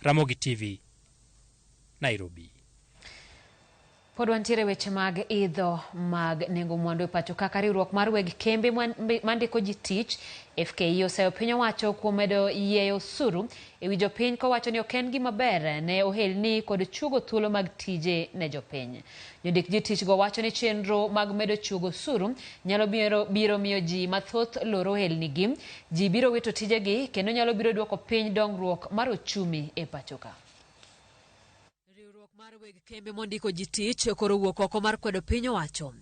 Ramogi TV, Nairobi. Pod wantiere weche mag idho mag nengo mwandu e pacho kaka riwruok mar weg kembe mandiko ji tich FKE oseyo piny owacho kuom medo yieyo osuru ewi jopiny kowacho ni ok en gima ber ne ohelni kod chugo thuolo mag tije ne jopiny. Jondik ji tich go wacho ni chenro mag medo chugo osuru nyalo biro miyo ji mathoth loro ohelnigi, ji biro wito tijegi kendo nyalo biro duoko piny dongruok mar ochumi e pacho ka. Mar weg kembe mondiko ji tich koro wuok oko mar kwedo piny owacho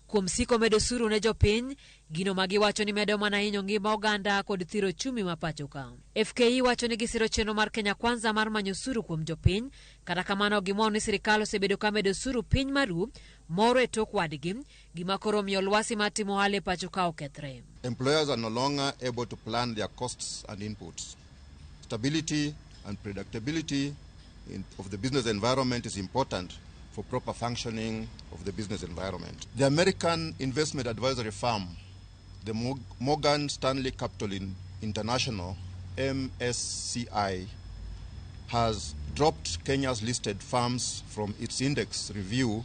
kuom siko medo osuru ne jopiny, gino magi wacho ni medo mana hinyo ngima oganda kod thiro chumi ma pacho ka. FKE wacho ni gisiro chenro mar Kenya Kwanza mar manyo osuru kuom jopiny, kata kamano gimon ni sirikal osebedo ka medo osuru piny maru moro e tok wadgi, gima koro miyo lwasi matimo ohala e pacho ka okethre. Employers are no longer able to plan their costs and inputs. Stability and predictability of the business environment is important for proper functioning of the business environment. The American investment advisory firm, the Morgan Stanley Capital International, MSCI, has dropped Kenya's listed firms from its index review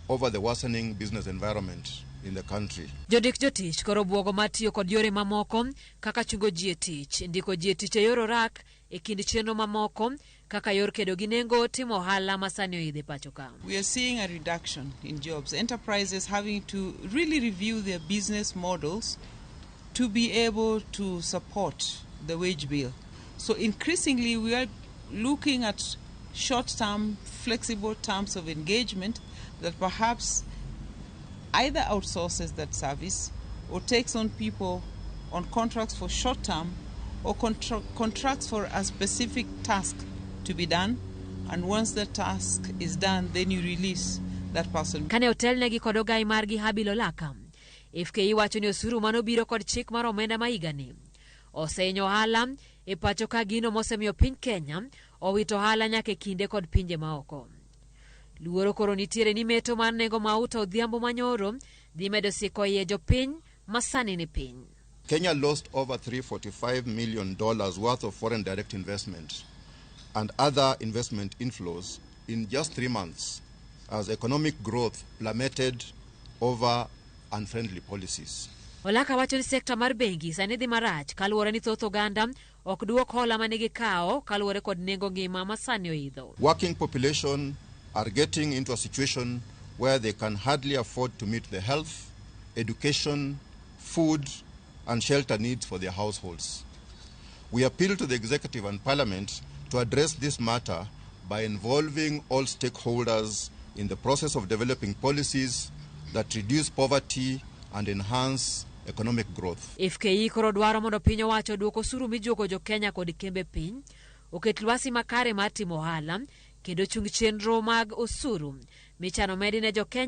over the worsening business environment in the country. Jodik jotich koro buogo matiyo kod yore mamoko kaka chungo ji e tich, ndiko ji e tich e yor orak e kind chenro mamoko kaka yor kedo gi nengo timo ohala masani oidhe pacho ka. We are seeing a reduction in jobs. Enterprises having to really review their business models to be able to support the wage bill. So increasingly we are looking at short-term, flexible terms of engagement that perhaps either outsources that service or takes on people on contracts for short term or contracts for a specific task to be done, and once the task is done then you release that person. Kane hotel negi kod ogai margi habilo laka, FKE wacho ni osuru mano biro kod chik mar omenda maigani osenyo ohala e pacho ka, gino mosemiyo piny Kenya owito ohala nyaka kinde kod pinje maoko. Luoro koro nitiere ni meto mar nengo mauta odhiambo manyoro dhi medo siko iye jopiny masani ni piny. Kenya lost over $345 million worth of foreign direct investment and other investment inflows in just 3 months as economic growth plummeted over unfriendly policies. Olaka wacho ni sekta mar bengi sani dhi marach kaluwore ni thoth oganda ok duok hola manigi kao kaluwore kod nengo ngima masani oidho. Working population are getting into a situation where they can hardly afford to meet the health, education, food, and shelter needs for their households. We appeal to the executive and parliament to address this matter by involving all stakeholders in the process of developing policies that reduce poverty and enhance economic growth. FKE koro dwaro mondo piny owacho duoko osuru mijuogo jo Kenya kod kembe piny, oket lwasi makare mar timo ohala kendo chung chenro mag osuru michano medi ne jo Kenya